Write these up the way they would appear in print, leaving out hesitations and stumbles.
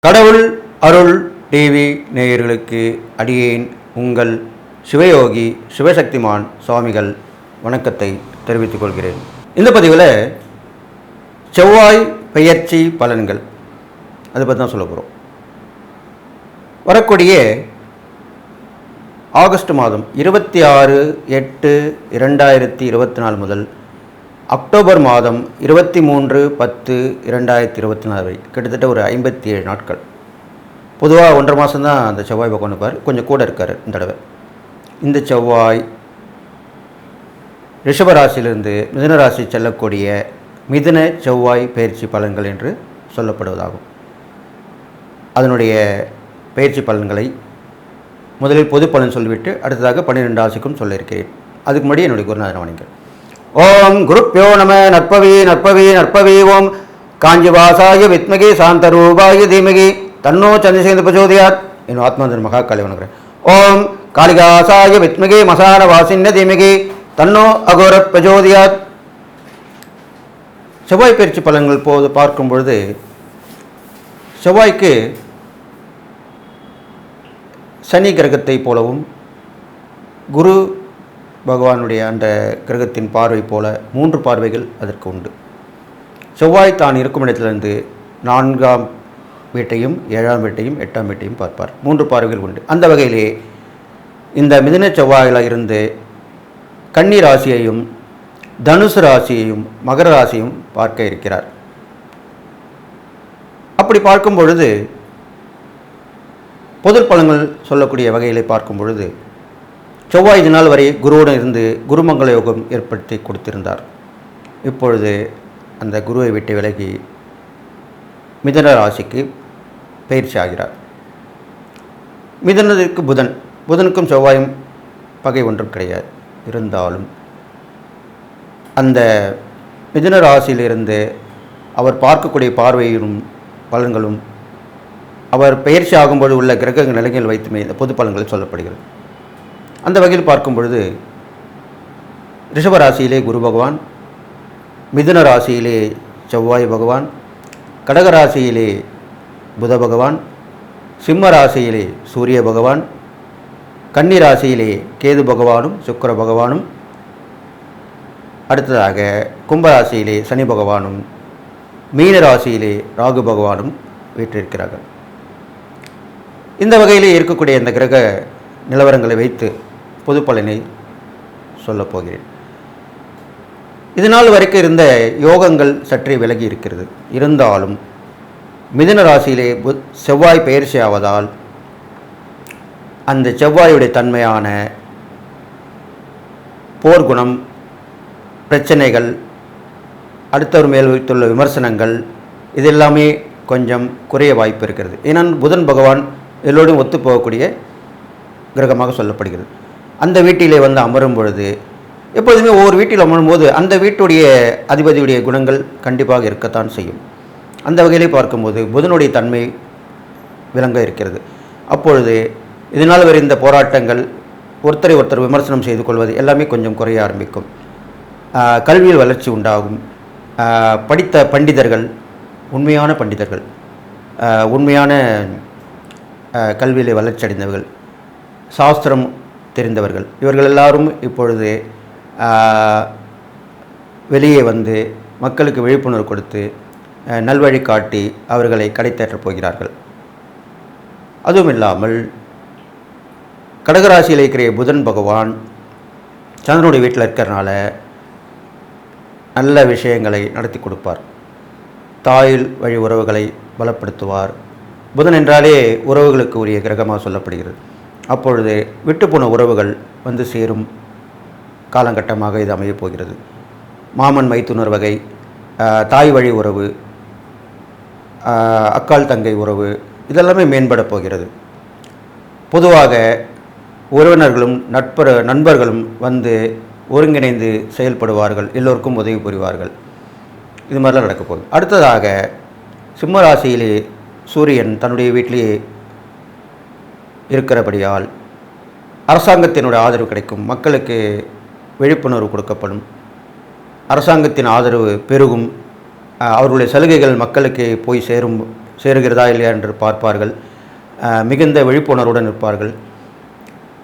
கடவுள் அருள் டிவி நேயர்களுக்கு அடியேன் உங்கள் சிவயோகி சிவசக்திமான் சுவாமிகள் வணக்கத்தை தெரிவித்துக் கொள்கிறேன். இந்த பதிவில் செவ்வாய் பெயர்ச்சி பலன்கள் அதை பற்றி தான் சொல்ல போகிறோம். வரக்கூடிய ஆகஸ்ட் மாதம் 26/8/2024 முதல் அக்டோபர் மாதம் 23/10/2024 வரை கிட்டத்தட்ட ஒரு 57 நாட்கள். பொதுவாக 1.5 மாதம் தான் அந்த செவ்வாய் பக்கம் இருப்பார், கொஞ்சம் கூட இருக்கார் இந்த தடவை. இந்த செவ்வாய் ரிஷபராசியிலிருந்து மிதுனராசி செல்லக்கூடிய மிதுன செவ்வாய் பயிற்சி பலன்கள் என்று சொல்லப்படுவதாகும். அதனுடைய பயிற்சி பலன்களை முதலில் பொது பலன் சொல்லிவிட்டு அடுத்ததாக 12 ராசிக்கும் சொல்ல இருக்கிறேன். அதுக்கு முன்னாடி என்னுடைய குருநாதன் வணங்குங்கள். ஓம் குருப்யோ நம. நற்பவி நற்பவி நற்பவி. ஓம் காஞ்சிவாசாய வித்மகி சாந்தரூபாய தீமகி தன்னோ சந்திரசேகர பிரச்சோதயாத். என் ஆத்மாந்தன் மகா காளி வணங்குறேன். ஓம் காளிகாசாய வித்மகி மசான வாசின்ன தீமகி தன்னோ அகோர பிரச்சோதயாத். செவ்வாய் பயிற்சி பலன்கள் போது பார்க்கும் பொழுது செவ்வாய்க்கு சனி கிரகத்தை போலவும் குரு பகவானுடைய அந்த கிரகத்தின் பார்வை போல 3 பார்வைகள் அதற்கு உண்டு. செவ்வாய் தான் இருக்கும் இடத்திலிருந்து 4ஆம் வீட்டையும் 7ஆம் வீட்டையும் 8ஆம் வீட்டையும் பார்ப்பார். 3 பார்வைகள் உண்டு. அந்த வகையிலே இந்த மிதுன செவ்வாயில் இருந்து கன்னி ராசியையும் தனுசு ராசியையும் மகர ராசியையும் பார்க்க இருக்கிறார். அப்படி பார்க்கும் பொழுது பொது பலன்கள் சொல்லக்கூடிய வகையிலே பார்க்கும் பொழுது செவ்வாய் இது நாள் வரை குருவுடன் இருந்து குருமங்கள யோகம் ஏற்படுத்தி கொடுத்திருந்தார். இப்பொழுது அந்த குருவை விட்டு விலகி மிதுன ராசிக்கு பயிற்சி ஆகிறார். மிதுனத்திற்கு புதனுக்கும் செவ்வாயும் பகை ஒன்றும் கிடையாது. இருந்தாலும் அந்த மிதுன ராசியிலிருந்து அவர் பார்க்கக்கூடிய பார்வையும் பலன்களும் அவர் பயிற்சி ஆகும்போது உள்ள கிரக நிலைகள் வைத்துமே இந்த பொது பலன்கள் சொல்லப்படுகிறது. அந்த வகையில் பார்க்கும் பொழுது ரிஷபராசியிலே குரு பகவான், மிதுன ராசியிலே செவ்வாய் பகவான், கடகராசியிலே புத பகவான், சிம்ம ராசியிலே சூரிய பகவான், கன்னி ராசியிலே கேது பகவானும் சுக்கிர பகவானும், அடுத்ததாக கும்பராசியிலே சனி பகவானும், மீன ராசியிலே ராகு பகவானும் வீற்றிருக்கிறார்கள். இந்த வகையிலே இருக்கக்கூடிய இந்த கிரக நிலவரங்களை வைத்து பொது பலனை சொல்லப் போகிறேன். இதனால் வரைக்கும் இருந்த யோகங்கள் சற்றே விலகி இருக்கிறது. இருந்தாலும் மிதுன ராசியிலே செவ்வாய் பயிற்சி ஆவதால் அந்த செவ்வாயுடைய தன்மையான போர்க்குணம், பிரச்சனைகள், அடுத்தவர் மேல் வைத்துள்ள விமர்சனங்கள் இதெல்லாமே கொஞ்சம் குறைய வாய்ப்பு இருக்கிறது. ஏன்னா புதன் பகவான் எல்லோரும் ஒத்து போகக்கூடிய கிரகமாக சொல்லப்படுகிறது. அந்த வீட்டிலே வந்து அமரும் பொழுது எப்பொழுதுமே ஒவ்வொரு வீட்டில் அமரும்போது அந்த வீட்டுடைய அதிபதியுடைய குணங்கள் கண்டிப்பாக இருக்கத்தான் செய்யும். அந்த வகையிலே பார்க்கும்போது புதனுடைய தன்மை விளங்க இருக்கிறது. அப்பொழுது இதனால் வரை இந்த போராட்டங்கள், ஒருத்தரை ஒருத்தர் விமர்சனம் செய்து கொள்வது எல்லாமே கொஞ்சம் குறைய ஆரம்பிக்கும். கல்வியில் வளர்ச்சி உண்டாகும். படித்த பண்டிதர்கள், உண்மையான பண்டிதர்கள், உண்மையான கல்வியிலே வளர்ச்சி அடைந்தவர்கள், சாஸ்திரம் தெரிந்தவர்கள், இவர்கள் எல்லாரும் இப்பொழுது வெளியே வந்து மக்களுக்கு விழிப்புணர்வு கொடுத்து நல்வழி காட்டி அவர்களை கடைத்தேற்றப் போகிறார்கள். அதுவும் இல்லாமல் கடகராசியில் இருக்கிற புதன் பகவான் சந்திரனுடைய வீட்டில் இருக்கிறனால நல்ல விஷயங்களை நடத்தி கொடுப்பார். தாயில் வழி உறவுகளை பலப்படுத்துவார். புதன் என்றாலே உறவுகளுக்கு உரிய கிரகமாக சொல்லப்படுகிறது. அப்பொழுது விட்டுப்போன உறவுகள் வந்து சேரும் காலகட்டமாக இது அமையப் போகிறது. மாமன் மைத்துனர் வகை, தாய் வழி உறவு, அக்கால் தங்கை உறவு இதெல்லாமே மேம்பட போகிறது. பொதுவாக உறவினர்களும் நண்பர்களும் வந்து ஒருங்கிணைந்து செயல்படுவார்கள், எல்லோருக்கும் உதவி புரிவார்கள். இது மாதிரிலாம் நடக்க போகுது. அடுத்ததாக சிம்ம ராசியிலே சூரியன் தன்னுடைய வீட்டிலேயே இருக்கிறபடியால் அரசாங்கத்தினுடைய ஆதரவு கிடைக்கும். மக்களுக்கு விழிப்புணர்வு கொடுக்கப்படும். அரசாங்கத்தின் ஆதரவு பெருகும். அவர்களுடைய சலுகைகள் மக்களுக்கு போய் சேரும் சேருகிறதா இல்லையா என்று பார்ப்பார்கள். மிகுந்த விழிப்புணர்வுடன் இருப்பார்கள்.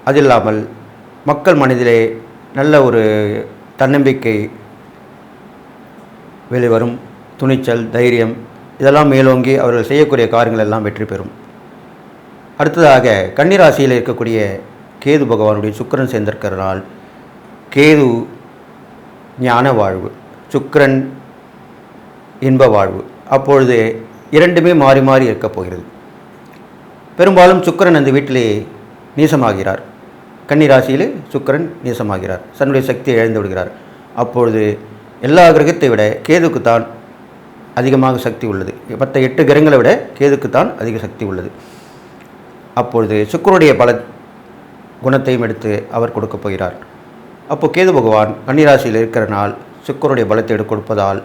அது இல்லாமல் மக்கள் மனதிலே நல்ல ஒரு தன்னம்பிக்கை வெளிவரும். துணிச்சல், தைரியம் இதெல்லாம் மேலோங்கி அவர்கள் செய்யக்கூடிய காரியங்கள் எல்லாம் வெற்றி பெறும். அடுத்ததாக கன்னிராசியில் இருக்கக்கூடிய கேது பகவானுடைய சுக்கிரன் சேர்ந்திருக்கிறனால் கேது ஞான வாழ்வு, சுக்கிரன் இன்ப வாழ்வு. அப்பொழுது இரண்டுமே மாறி மாறி இருக்கப் போகிறது. பெரும்பாலும் சுக்கிரன் அந்த வீட்டிலே நீசமாகிறார். கன்னிராசியில் சுக்கிரன் நீசமாகிறார், தன்னுடைய சக்தியை இழந்து விடுகிறார். அப்பொழுது எல்லா கிரகத்தை விட கேதுக்குத்தான் அதிகமாக சக்தி உள்ளது. மற்ற 8 கிரகங்களை விட கேதுக்குத்தான் அதிக சக்தி உள்ளது. அப்பொழுது சுக்கிரனுடைய பல குணத்தையும் எடுத்து அவர் கொடுக்கப் போகிறார். அப்போது கேது பகவான் கன்னிராசியில் இருக்கிற நாள் சுக்கிரனுடைய பலத்தை எடுத்து கொடுப்பதால்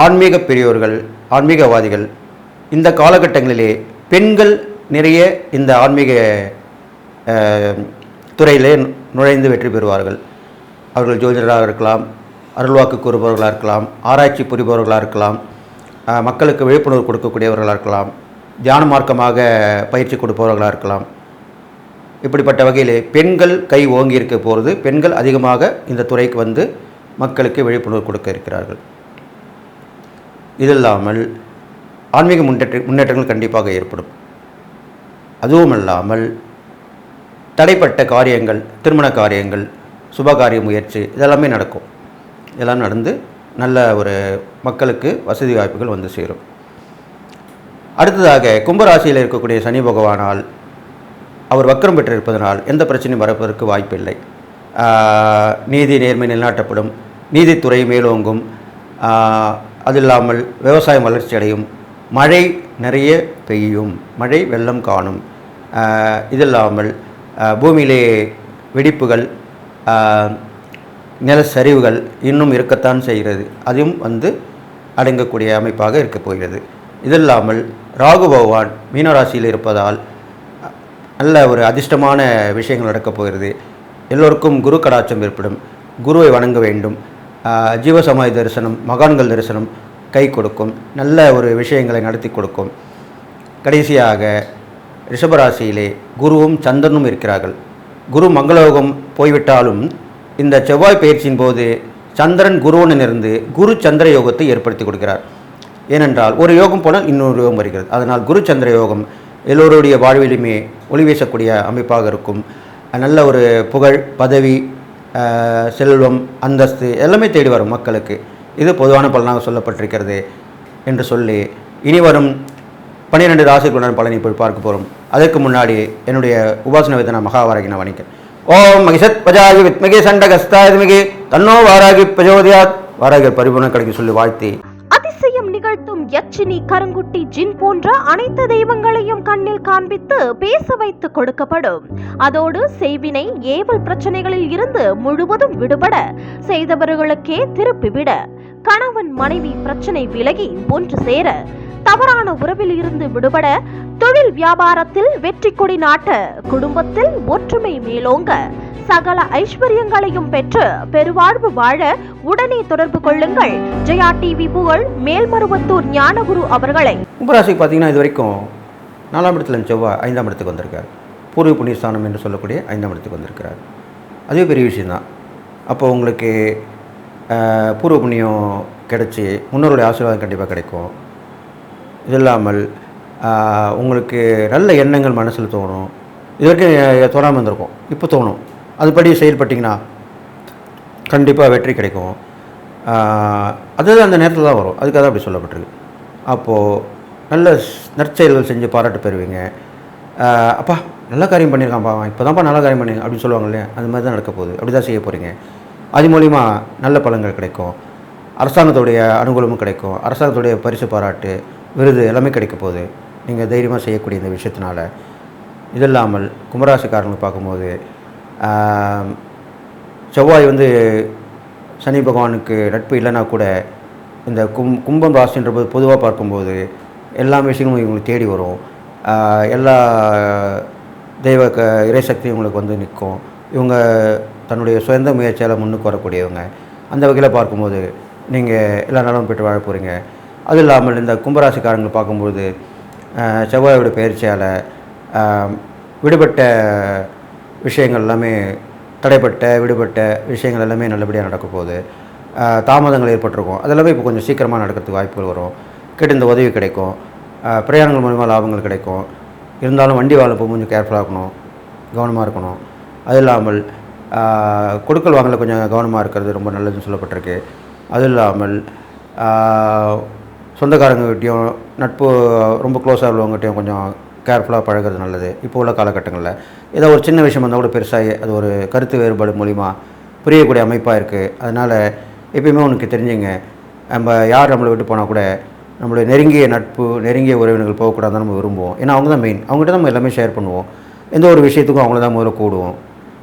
ஆன்மீக பெரியோர்கள், ஆன்மீகவாதிகள் இந்த காலகட்டங்களிலே பெண்கள் நிறைய இந்த ஆன்மீக துறையிலே நுழைந்து வெற்றி பெறுவார்கள். அவர்கள் ஜோதிடராக இருக்கலாம், அருள்வாக்கு கூறுபவர்களாக இருக்கலாம், ஆராய்ச்சி புரிபவர்களாக இருக்கலாம், மக்களுக்கு விழிப்புணர்வு கொடுக்கக்கூடியவர்களாக இருக்கலாம், தியான மார்க்கமாக பயிற்சி கொடுப்பவர்களாக இருக்கலாம். இப்படிப்பட்ட வகையிலே பெண்கள் கை ஓங்கி இருக்க போகிறது. பெண்கள் அதிகமாக இந்த துறைக்கு வந்து மக்களுக்கு விழிப்புணர்வு கொடுக்க இருக்கிறார்கள். இது இல்லாமல் ஆன்மீக முன்னேற்றங்கள் கண்டிப்பாக ஏற்படும். அதுவும் இல்லாமல் தடைப்பட்ட காரியங்கள், திருமண காரியங்கள், சுபகாரிய முயற்சி இதெல்லாமே நடக்கும். இதெல்லாம் நடந்து நல்ல ஒரு மக்களுக்கு வசதி வாய்ப்புகள் வந்து சேரும். அடுத்ததாக கும்பராசியில் இருக்கக்கூடிய சனி பகவானால் அவர் வக்கரம் பெற்றிருப்பதனால் எந்த பிரச்சனையும் வரப்பதற்கு வாய்ப்பில்லை. நீதி நேர்மை நிலைநாட்டப்படும், நீதித்துறை மேலோங்கும். அது இல்லாமல் விவசாயம் வளர்ச்சி அடையும், மழை நிறைய பெய்யும், மழை வெள்ளம் காணும். இது இல்லாமல் பூமியிலே வெடிப்புகள், நிலச்சரிவுகள் இன்னும் இருக்கத்தான் செய்கிறது. அதுவும் வந்து அடங்கக்கூடிய அமைப்பாக இருக்கப் போகிறது. இது இல்லாமல் ராகு பகவான் மீனராசியில் இருப்பதால் நல்ல ஒரு அதிர்ஷ்டமான விஷயங்கள் நடக்கப் போகிறது. எல்லோருக்கும் குரு கடாட்சம் ஏற்படும். குருவை வணங்க வேண்டும். ஜீவசமாதி தரிசனம், மகான்கள் தரிசனம் கை கொடுக்கும். நல்ல ஒரு விஷயங்களை நடத்தி கொடுக்கும். கடைசியாக ரிஷபராசியிலே குருவும் சந்திரனும் இருக்கிறார்கள். குரு மங்களயோகம் போய்விட்டாலும் இந்த செவ்வாய் பயிற்சியின் போது சந்திரன் குருவனிலிருந்து குரு சந்திர யோகத்தை ஏற்படுத்தி கொடுக்கிறார். ஏனென்றால் ஒரு யோகம் போனால் இன்னொரு யோகம் வருகிறது. அதனால் குரு சந்திர யோகம் எல்லோருடைய வாழ்விலுமே ஒளி வீசக்கூடிய அமைப்பாக இருக்கும். நல்ல ஒரு புகழ், பதவி, செல்வம், அந்தஸ்து எல்லாமே தேடி வரும் மக்களுக்கு. இது பொதுவான பலனாக சொல்லப்பட்டிருக்கிறது என்று சொல்லி இனி வரும் 12 ராசிக்குண்டான பலனை போய் பார்க்க போகிறோம். அதற்கு முன்னாடி என்னுடைய உபாசன வேதனா மகாவாராகி நான் வணிகன். ஓம் மகிஷத் பஜாகி வித்மகி சண்டகஸ்தாத்மிகி தன்னோ வாராகி பிரஜோதயாத். வாராகி பரிபூர்ண கடைக்கு சொல்லி வாழ்த்தி அதிசயம் நிகழ்த்தும் யட்சினி, கருங்குட்டி, ஜின் போன்ற அனைத்து தெய்வங்களையும் கண்ணில் காண்பித்து பேச வைத்து கொடுக்கப்படும். அதோடு செய்வினை, ஏவல் பிரச்சனைகளில் இருந்து முழுவதும் விடுபட, செய்தவர்களுக்கே திருப்பிவிட, கணவன் மனைவி பிரச்சனை விலகி ஒன்று சேர, தவறான உறவில் இருந்து விடுபட, தொழில் வியாபாரத்தில் வெற்றி கொடி நாட்ட, குடும்பத்தில் ஒற்றுமை மேலோங்க, சகல ஐஸ்வர்யங்களையும் பெற்று பெருவாழ்வு வாழ உடனே தொடர்பு கொள்ளுங்கள். ஜெயா டிவி புகழ் மேல்மருவத்தூர் ஞானகுரு அவர்களை. கும்பராசிக்கு பார்த்தீங்கன்னா இது வரைக்கும் 4ஆம் இடத்துல செவ்வாய் 5ஆம் இடத்துக்கு வந்திருக்கார். பூர்வ புண்ணியஸ்தானம் என்று சொல்லக்கூடிய 5ஆம் இடத்துக்கு வந்திருக்கிறார். அதுவே பெரிய விஷயந்தான். அப்போ உங்களுக்கு பூர்வ புண்ணியம் கிடைச்சி முன்னோருடைய ஆசீர்வாதம் கண்டிப்பாக கிடைக்கும். இது இல்லாமல் உங்களுக்கு நல்ல எண்ணங்கள் மனசில் தோணும். இது வரைக்கும் தோணாமல் இருந்திருக்கும், இப்போ தோணும். அதுபடி செயல்பட்டிங்கன்னா கண்டிப்பாக வெற்றி கிடைக்கும். அதுதான் அந்த நேரத்தில் தான் வரும். அதுக்காக தான் அப்படி சொல்லப்பட்டிருக்கு. அப்போது நல்ல நற்செயல்கள் செஞ்சு பாராட்டு பெறுவீங்க. அப்பா நல்ல காரியம் பண்ணியிருக்கான்ப்பா, இப்போ தான்ப்பா நல்ல காரியம் பண்ணி அப்படின்னு சொல்லுவாங்க இல்லையா, அது மாதிரி தான் நடக்க போகுது. அப்படி தான் செய்ய போகிறீங்க. அது மூலிமா நல்ல பலன்கள் கிடைக்கும். அரசாங்கத்துடைய அனுகூலமும் கிடைக்கும். அரசாங்கத்துடைய பரிசு, பாராட்டு, விருது எல்லாமே கிடைக்க போகுது நீங்கள் தைரியமாக செய்யக்கூடிய இந்த விஷயத்தினால. இது இல்லாமல் கும்பராசிக்காரங்களுக்கு பார்க்கும்போது செவ்வாய் வந்து சனி பகவானுக்கு நட்பு இல்லைனா கூட இந்த கும்பம் ராசின்ற போது பொதுவாக பார்க்கும்போது எல்லா விஷயங்களும் இவங்களுக்கு தேடி வரும். எல்லா தெய்வ இறைசக்தியும் இவங்களுக்கு வந்து நிற்கும். இவங்க தன்னுடைய சொந்த முயற்சியால் முன்னுக்கு வரக்கூடியவங்க. அந்த வகையில் பார்க்கும்போது நீங்கள் எல்லா நாளும் பெற்று வாழ போகிறீங்க. அது இல்லாமல் இந்த கும்பராசிக்காரங்களை பார்க்கும்போது செவ்வாயோட பயிற்சியால் விடுபட்ட விஷயங்கள் எல்லாமே விடுபட்ட விஷயங்கள் எல்லாமே நல்லபடியாக நடக்க போகுது. தாமதங்கள் ஏற்பட்டிருக்கும், அதெல்லாமே இப்போ கொஞ்சம் சீக்கிரமாக நடக்கிறதுக்கு வாய்ப்புகள் வரும். கேட்டு இந்த உதவி கிடைக்கும். பிரயாணங்கள் மூலமாக லாபங்கள் கிடைக்கும். இருந்தாலும் வண்டி வாங்கும்போது கொஞ்சம் கேர்ஃபுல்லாக இருக்கணும், கவனமாக இருக்கணும். அது இல்லாமல் கொடுக்கல் வாங்கல கொஞ்சம் கவனமாக இருக்கிறது ரொம்ப நல்லதுன்னு சொல்லப்பட்டிருக்கு. அது இல்லாமல் சொந்தக்காரங்ககிட்டையும் நட்பு ரொம்ப க்ளோஸாக உள்ளவங்ககிட்டையும் கொஞ்சம் கேர்ஃபுல்லாக பழகிறது நல்லது. இப்போ உள்ள காலகட்டங்களில் ஏதோ ஒரு சின்ன விஷயம் வந்தால் கூட பெருசாகி அது ஒரு கருத்து வேறுபாடு மூலிமா புரியக்கூடிய அமைப்பாக இருக்குது. அதனால் எப்பயுமே உனக்கு தெரிஞ்சுங்க, நம்ம யார் நம்மளை விட்டு போனால் கூட நம்மளுடைய நெருங்கிய நட்பு, நெருங்கிய உறவினர்கள் போகக்கூடாதுன்னு நம்ம விரும்புவோம். ஏன்னா அவங்க தான் மெயின். அவங்ககிட்ட நம்ம எல்லாமே ஷேர் பண்ணுவோம். எந்த ஒரு விஷயத்துக்கும் அவங்கள தான் முதல்ல கூடுவோம்.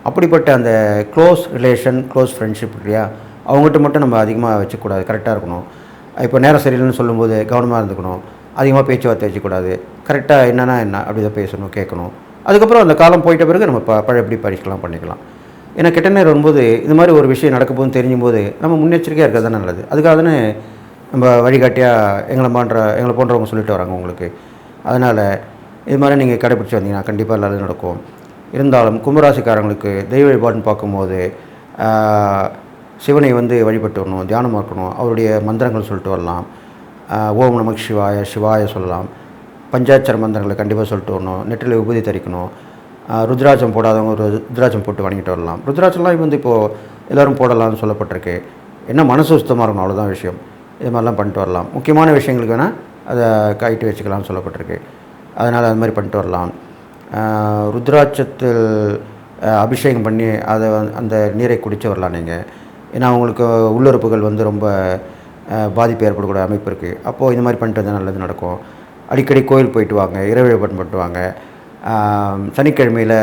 அப்படிப்பட்ட அந்த க்ளோஸ் ரிலேஷன், க்ளோஸ் ஃப்ரெண்ட்ஷிப் இல்லையா, அவங்ககிட்ட மட்டும் நம்ம அதிகமாக வச்சுக்கூடாது. கரெக்டாக இருக்கணும். இப்போ நேரம் சரியில்லைன்னு சொல்லும்போது கவனமாக இருந்துக்கணும். அதிகமாக பேச்சுவார்த்தை வச்சுக்கூடாது. கரெக்டாக என்னென்னா என்ன அப்படி தான் பேசணும், கேட்கணும். அதுக்கப்புறம் அந்த காலம் போயிட்ட பிறகு நம்ம பழையபடி பண்ணிக்கலாம். ஏன்னா கெட்ட நேரம் வரும்போது இது மாதிரி ஒரு விஷயம் நடக்க போகுதுன்னு தெரியும் போது நம்ம முன்னெச்சரிக்கையாக இருக்கிறது தான் நல்லது. அதுக்காக தானே நம்ம வழிகாட்டியாக எங்களை போன்றவங்க சொல்லிட்டு வராங்க உங்களுக்கு. அதனால் இது மாதிரி நீங்கள் கடைப்பிடிச்சி வந்தீங்கன்னா கண்டிப்பாக நல்லது நடக்கும். இருந்தாலும் கும்பராசிக்காரங்களுக்கு தெய்வ வழிபாடுன்னு பார்க்கும்போது சிவனை வழிபட்டு வரணும், தியானமாக இருக்கணும். அவருடைய மந்திரங்கள் சொல்லிட்டு வரலாம். ஓம் நமக் சிவாய சொல்லலாம். பஞ்சாட்சர மந்திரங்களை கண்டிப்பாக சொல்லிட்டு வரணும். நெற்றில் விபூதி தரிக்கணும். ருத்ராட்சம் போடாதவங்க ஒரு ருத்ராட்சம் போட்டு வணங்கிட்டு வரலாம். ருத்ராட்சம்லாம் இப்போது எல்லோரும் போடலாம்னு சொல்லப்பட்டிருக்கு. என்ன மனசு சுத்தமாக இருக்கணும், அவ்வளோதான் விஷயம். இது மாதிரிலாம் பண்ணிட்டு வரலாம். முக்கியமான விஷயங்களுக்கு வேணால் அதை கைட்டு வச்சுக்கலாம்னு சொல்லப்பட்டிருக்கு. அதனால் அது மாதிரி பண்ணிட்டு வரலாம். ருத்ராட்சத்தில் அபிஷேகம் பண்ணி அதை அந்த நீரை குடித்து வரலாம் நீங்கள். ஏன்னா அவங்களுக்கு உள்ளுறுப்புகள் ரொம்ப பாதிப்பு ஏற்படக்கூடிய அமைப்பு இருக்குது. அப்போது இந்த மாதிரி பண்ணிட்டு வந்தால் நல்லது நடக்கும். அடிக்கடி கோயில் போயிட்டு வாங்க, இறை வழிபாடு பண்ணிட்டு வாங்க. சனிக்கிழமையில்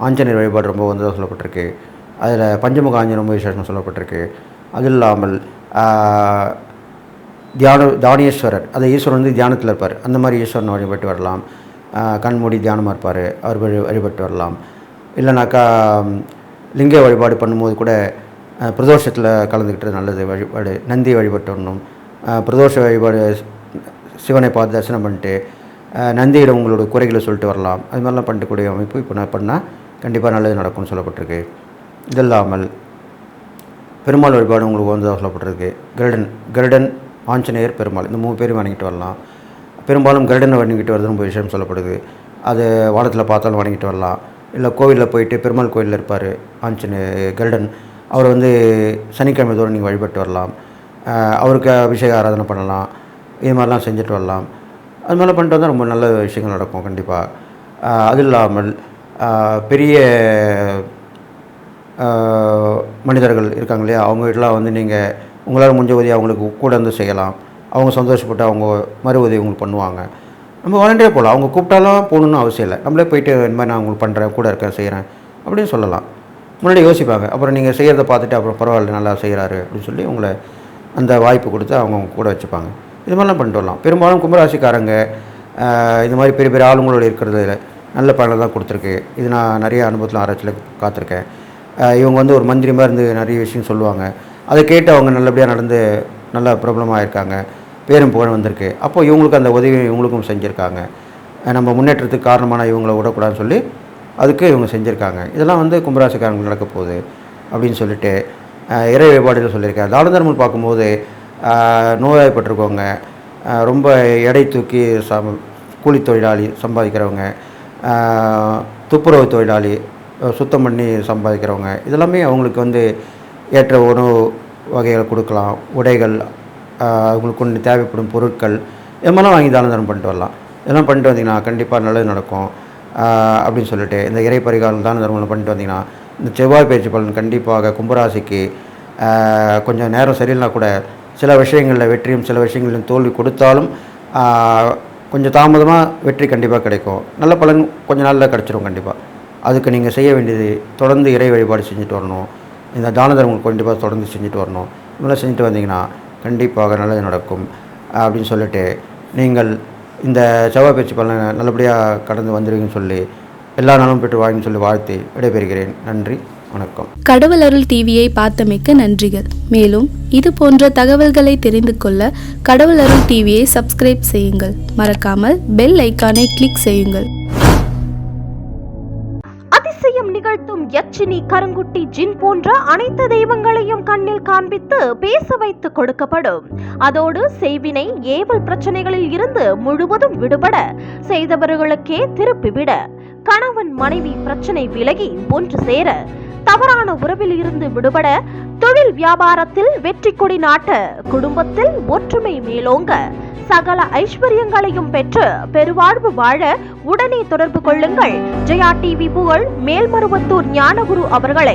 ஆஞ்சநேயர் வழிபாடு ரொம்ப சொல்லப்பட்டிருக்கு. அதில் பஞ்சமுக ஆஞ்சநேயர் ரொம்ப விசேஷம் சொல்லப்பட்டிருக்கு. அது இல்லாமல் தானியேஸ்வரர், அது ஈஸ்வரன் தியானத்தில் இருப்பார். அந்த மாதிரி ஈஸ்வரனை வழிபட்டு வரலாம். கண்மூடி தியானமாக இருப்பார், அவர் வழிபட்டு வரலாம். இல்லைனாக்கா லிங்க வழிபாடு பண்ணும்போது கூட பிரதோஷத்தில் கலந்துக்கிட்டது நல்லது. வழிபாடு நந்தி வழிபட்டு வரணும். பிரதோஷ வழிபாடு சிவனை பார்த்து தரிசனம் பண்ணிட்டு நந்தியிடம் உங்களோட குறைகளை சொல்லிட்டு வரலாம். அது மாதிரிலாம் பண்ணிட்டுக்கூடிய அமைப்பு இப்போ நான் பண்ணால் கண்டிப்பாக நல்லது நடக்கும்னு சொல்லப்பட்டிருக்கு. இது இல்லாமல் பெருமாள் வழிபாடு உங்களுக்கு சொல்லப்பட்டிருக்கு. கருடன், ஆஞ்சநேயர், பெருமாள், இந்த 3 பேரும் வணங்கிட்டு வரலாம். பெரும்பாலும் கருடனை வணங்கிட்டு வரது ரொம்ப விஷயம் சொல்லப்படுது. அது வானத்தில் பார்த்தாலும் வணங்கிட்டு வரலாம். இல்லை கோவிலில் போயிட்டு பெருமாள் கோவிலில் இருப்பார் கருடன், அவர் சனிக்கிழமை தோறும் நீங்கள் வழிபட்டு வரலாம். அவருக்கு அபிஷேக ஆராதனை பண்ணலாம். இது மாதிரிலாம் செஞ்சுட்டு வரலாம். அது மாதிரிலாம் பண்ணிட்டு வந்தால் ரொம்ப நல்ல விஷயங்கள் நடக்கும் கண்டிப்பாக. அது இல்லாமல் பெரிய மனிதர்கள் இருக்காங்க இல்லையா, அவங்க வீட்டில் நீங்கள் உங்களால் முடிஞ்ச உதவி அவங்களுக்கு கூட செய்யலாம். அவங்க சந்தோஷப்பட்டு அவங்க மறு உதவி உங்களுக்கு பண்ணுவாங்க. நம்ம வாலண்டியாக போகலாம். அவங்க கூப்பிட்டாலும் போகணுன்னு அவசியம் இல்லை. நம்மளே போயிட்டு இந்த மாதிரி நான் உங்களுக்கு பண்ணுறேன், கூட இருக்கேன், செய்கிறேன் அப்படின்னு சொல்லலாம். முன்னாடி யோசிப்பாங்க. அப்புறம் நீங்கள் செய்கிறத பார்த்துட்டு அப்புறம் பரவாயில்ல நல்லா செய்கிறாரு அப்படின்னு சொல்லி உங்களை அந்த வாய்ப்பு கொடுத்து அவங்க கூட வச்சுப்பாங்க. இது மாதிரிலாம் பண்ணிட்டு வரலாம். பெரும்பாலும் கும்பராசிக்காரங்க இது மாதிரி பெரிய பெரிய ஆளுங்களோட இருக்கிறது நல்ல பலனை தான் கொடுத்துருக்கு. இது நான் நிறைய அனுபவத்தில் ஆராய்ச்சியில் காத்திருக்கேன். இவங்க ஒரு மந்திரி மாதிரி இருந்து நிறைய விஷயம் சொல்லுவாங்க. அதை கேட்டு அவங்க நல்லபடியாக நடந்து நல்ல பிரபலமாக இருக்காங்க, பேரும் புகழ் வந்திருக்கு. அப்போது இவங்களுக்கு அந்த உதவி இவங்களுக்கும் செஞ்சுருக்காங்க. நம்ம முன்னேற்றத்துக்கு காரணமான இவங்களை விடக்கூடாதுன்னு சொல்லி அதுக்கு இவங்க செஞ்சுருக்காங்க. இதெல்லாம் கும்பராசிக்காரங்களுக்கு நடக்க போகுது அப்படின்னு சொல்லிட்டு இறை வழிபாடுகள் சொல்லியிருக்காங்க. தான தர்மம் பார்க்கும்போது நோய்வாய்ப்பட்டிருக்கவங்க, ரொம்ப எடை தூக்கி கூலி தொழிலாளி சம்பாதிக்கிறவங்க, துப்புரவு தொழிலாளி சுத்தம் பண்ணி சம்பாதிக்கிறவங்க, இதெல்லாமே அவங்களுக்கு ஏற்ற உணவு வகைகளை கொடுக்கலாம். உடைகள், அவங்களுக்கு கொண்டு தேவைப்படும் பொருட்கள், இது மாதிரிலாம் வாங்கி தான தர்மம் பண்ணிட்டு வரலாம். இதெல்லாம் பண்ணிட்டு வந்தீங்கன்னா கண்டிப்பாக நல்லது நடக்கும் அப்படின்னு சொல்லிட்டு இந்த இறை பரிகாரம் தான தர்மம் பண்ணிட்டு வந்தீங்கன்னா இந்த செவ்வாய் பயிற்சி பலன் கண்டிப்பாக கும்பராசிக்கு கொஞ்சம் நேரம் சரியில்லைனா கூட சில விஷயங்களில் வெற்றியும் சில விஷயங்களிலும் தோல்வி கொடுத்தாலும் கொஞ்சம் தாமதமாக வெற்றி கண்டிப்பாக கிடைக்கும். நல்ல பலன் கொஞ்சம் நாளில் கிடச்சிரும் கண்டிப்பாக. அதுக்கு நீங்கள் செய்ய வேண்டியது தொடர்ந்து இறை வழிபாடு செஞ்சுட்டு வரணும். இந்த தான தர்மம் கண்டிப்பாக தொடர்ந்து செஞ்சுட்டு வரணும். இதெல்லாம் செஞ்சுட்டு வந்தீங்கன்னா கண்டிப்பாக நல்லது நடக்கும் அப்படின்னு சொல்லிட்டு நீங்கள் இந்த செவ்வாய் பயிற்சி பலனை நல்லபடியாக கடந்து வந்துடுவீங்கன்னு சொல்லி எல்லா நாளும் பெற்று வாங்கின்னு சொல்லி வாழ்த்தி விடைபெறுகிறேன். நன்றி. வணக்கம். கடவுள் அருள் டிவியை பார்த்தமைக்க நன்றிகள். மேலும் இது போன்ற தகவல்களை தெரிந்து கொள்ள கடவுள் அருள் டிவியை சப்ஸ்கிரைப் செய்யுங்கள். மறக்காமல் பெல் ஐக்கானை கிளிக் செய்யுங்கள். அதிசயம் நிகழ்த்தும் யட்சினி, கருங்குட்டி, ஜின் போன்ற அனைத்து தெய்வங்களையும் கண்ணில் காண்பித்து பேச வைத்து கொடுக்கப்படும். அதோடு செய்வினை ஏவல் பிரச்சனைகளில் இருந்து முழுவதும் விடுபட, செய்தவர்களுக்கே திருப்பிவிட, கணவன் மனைவி பிரச்சனை விலகி ஒன்று சேர, தவறான உறவில் இருந்து விடுபட, தொழில் வியாபாரத்தில் வெற்றி கொடி நாட்ட, குடும்பத்தில் ஒற்றுமை மேலோங்க, சகல ஐஸ்வர்யங்களையும் பெற்று பெருவாழ்வு வாழ உடனே தொடர்பு கொள்ளுங்கள். ஜெயா டிவி புகழ் மேல்மருவத்தூர் ஞானகுரு அவர்களை.